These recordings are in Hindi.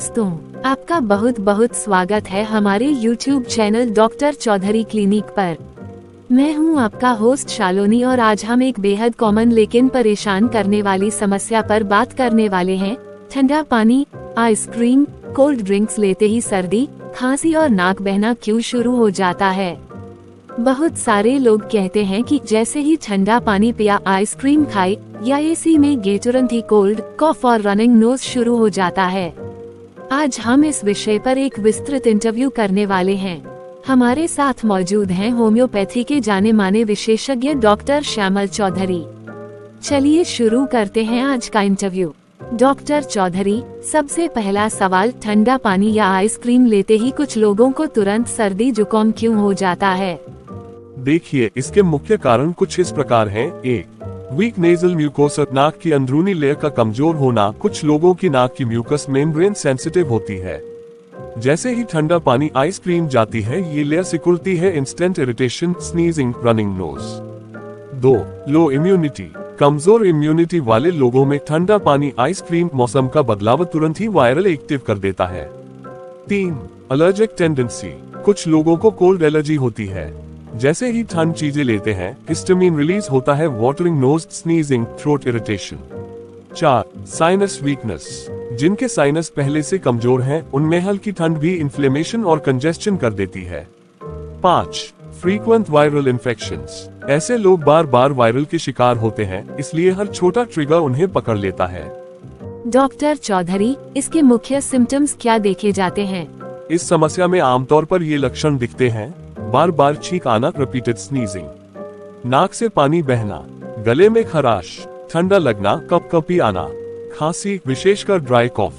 दोस्तों, आपका बहुत बहुत स्वागत है हमारे YouTube channel doctor Chaudhary clinic पर। मैं हूं आपका होस्ट शालोनी और आज हम एक बेहद कॉमन लेकिन परेशान करने वाली समस्या पर बात करने वाले हैं। ठंडा पानी, आइसक्रीम, कोल्ड ड्रिंक्स लेते ही सर्दी, खांसी और नाक बहना क्यों शुरू हो जाता है। बहुत सारे लोग कहते हैं कि जैसे ही ठंडा पानी पिया, आइसक्रीम खाई या एसी में गए तुरंत ही कोल्ड, कॉफ और रनिंग नोज शुरू हो जाता है। आज हम इस विषय पर एक विस्तृत इंटरव्यू करने वाले हैं। हमारे साथ मौजूद हैं होम्योपैथी के जाने माने विशेषज्ञ डॉक्टर श्यामल चौधरी। चलिए शुरू करते हैं आज का इंटरव्यू। डॉक्टर चौधरी, सबसे पहला सवाल, ठंडा पानी या आइसक्रीम लेते ही कुछ लोगों को तुरंत सर्दी जुकाम क्यों हो जाता है? देखिए, इसके मुख्य कारण कुछ इस प्रकार हैं। 1. वीक नेजल म्यूकोसा, नाक की अंदरूनी लेयर का कमजोर होना। कुछ लोगों की नाक की म्यूकस मेम्ब्रेन सेंसिटिव होती है। जैसे ही ठंडा पानी, आइसक्रीम जाती है, ये लेयर सिकुड़ती है। Instant irritation, sneezing, running nose. 2. लो इम्यूनिटी, कमजोर इम्यूनिटी वाले लोगों में ठंडा पानी, आइसक्रीम मौसम का बदलाव तुरंत ही वायरल एक्टिव कर देता है। 3. एलर्जिक टेंडेंसी, कुछ लोगों को कोल्ड एलर्जी होती है। जैसे ही ठंड चीजें लेते हैं, हिस्टामिन रिलीज होता है। Watering nose, sneezing, throat irritation. 4. Sinus weakness, जिनके साइनस पहले से कमजोर हैं, उनमें हल्की ठंड भी इन्फ्लेमेशन और कंजेस्शन कर देती है। 5. फ्रीक्वेंट वायरल इन्फेक्शंस, ऐसे लोग बार बार वायरल के शिकार होते हैं, इसलिए हर छोटा ट्रिगर उन्हें पकड़ लेता है। डॉक्टर चौधरी, इसके मुख्य सिम्टम्स क्या देखे जाते हैं? इस समस्या में आमतौर पर ये लक्षण दिखते हैं: बार बार छींक आना, रिपीटेड स्नीजिंग, नाक से पानी बहना, गले में खराश, ठंडा लगना, कपकपी आना, खांसी विशेषकर ड्राई कॉफ,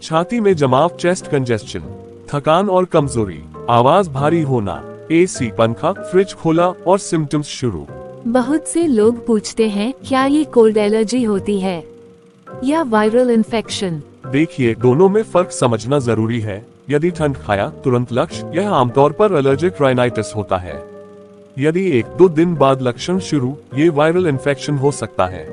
छाती में जमाव, चेस्ट कंजेस्शन, थकान और कमजोरी, आवाज भारी होना, एसी, पंखा, फ्रिज खोला और सिम्टम्स शुरू। बहुत से लोग पूछते हैं, क्या ये कोल्ड एलर्जी होती है या वायरल इन्फेक्शन? देखिए, दोनों में फर्क समझना जरूरी है। यदि ठंड खाया, तुरंत लक्षण, यह आमतौर पर एलर्जिक राइनाइटिस होता है। यदि 1-2 दिन बाद लक्षण शुरू, ये वायरल इन्फेक्शन हो सकता है।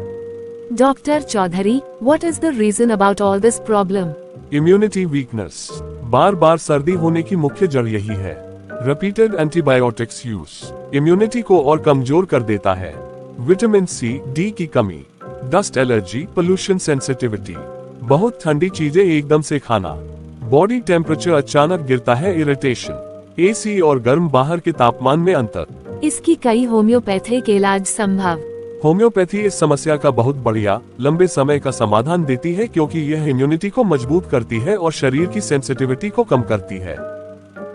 Doctor Chaudhary, what is the reason about all this problem? Immunity weakness, बार बार सर्दी होने की मुख्य जड़ यही है। रिपीटेड एंटीबायोटिक्स यूज इम्यूनिटी को और कमजोर कर देता है। विटामिन सी, डी की कमी, डस्ट एलर्जी, पोल्यूशन सेंसिटिविटी, बहुत ठंडी चीजें एकदम से खाना, बॉडी टेम्परेचर अचानक गिरता है, इरिटेशन, एसी और गर्म बाहर के तापमान में अंतर। इसकी कई होम्योपैथिक इलाज संभव। होम्योपैथी इस समस्या का बहुत बढ़िया, लंबे समय का समाधान देती है, क्योंकि यह इम्यूनिटी को मजबूत करती है और शरीर की सेंसिटिविटी को कम करती है।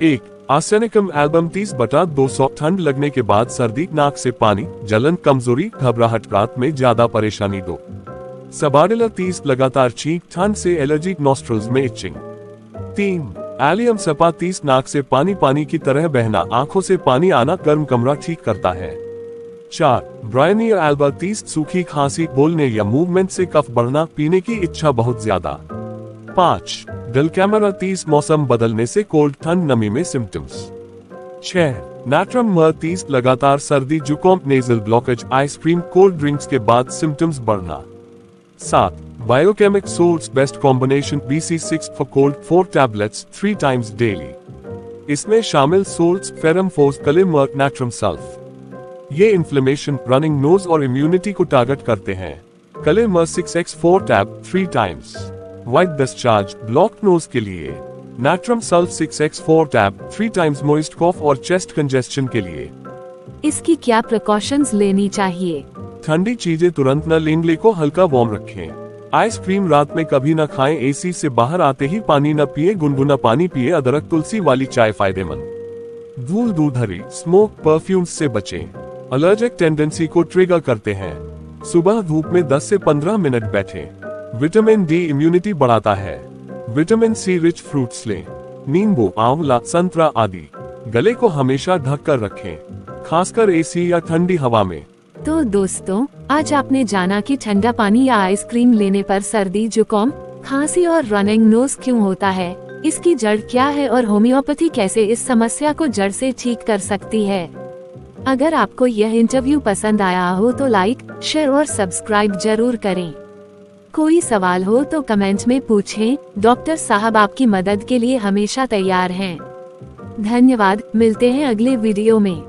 1. आर्सेनिकम एल्बम 30/200, ठंड लगने के बाद सर्दी, नाक से पानी, जलन, कमजोरी, घबराहट, रात में ज्यादा परेशानी। 2. सबाडिला 30, लगातार छींक, ठंड से एलर्जी, नॉस्ट्रल्स में इचिंग। 3. एलियम सपा 30, नाक से पानी पानी की तरह बहना, आंखों से पानी आना, गर्म कमरा ठीक करता है। 4. ब्रायनिया एल्बा 30, सूखी खांसी, बोलने या मूवमेंट से कफ बढ़ना, पीने की इच्छा बहुत ज्यादा। 5. डेलकैमेरा 30, मौसम बदलने से कोल्ड, ठंड, नमी में सिम्टम्स। 6. नाट्रम मर 30, लगातार सर्दी, जुकाम, nasal blockage, ice cream, cold drinks के बाद सिम्टम्स बढ़ना। 7. Biochemic salts best combination BC6 for cold, 4 tablets 3 times daily. इसमें शामिल salts, ferrum phos, kali mur, natrum sulph. ये इन्फ्लेमेशन, रनिंग नोज और इम्यूनिटी को टारगेट करते हैं। Kali mur 6x4 tab 3 times white discharge, block nose के लिए। Natrum sulph 6x4 tab 3 times moist cough और चेस्ट कंजेस्शन के लिए। इसकी क्या प्रिकॉशंस लेनी चाहिए? ठंडी चीजें तुरंत न लें, को हल्का वार्म रखें। आइसक्रीम रात में कभी न खाएं। एसी से बाहर आते ही पानी न पिए, गुनगुना पानी पिए। अदरक, तुलसी वाली चाय फायदेमंद। धूल, दूधरी, स्मोक, परफ्यूम्स से बचें, एलर्जिक टेंडेंसी को ट्रिगर करते हैं। सुबह धूप में 10 से 15 मिनट बैठें। विटामिन डी इम्यूनिटी बढ़ाता है। विटामिन सी रिच फ्रूट्स लें, नींबू, आंवला, संतरा आदि। गले को हमेशा ढक कर रखें, खासकर एसी या ठंडी हवा में। तो दोस्तों, आज आपने जाना कि ठंडा पानी या आइसक्रीम लेने पर सर्दी, जुकाम, खांसी और रनिंग नोज क्यों होता है, इसकी जड़ क्या है और होम्योपैथी कैसे इस समस्या को जड़ से ठीक कर सकती है। अगर आपको यह इंटरव्यू पसंद आया हो तो लाइक, शेयर और सब्सक्राइब जरूर करें। कोई सवाल हो तो कमेंट में पूछें, डॉक्टर साहब आपकी मदद के लिए हमेशा तैयार हैं। धन्यवाद, मिलते हैं अगले वीडियो में।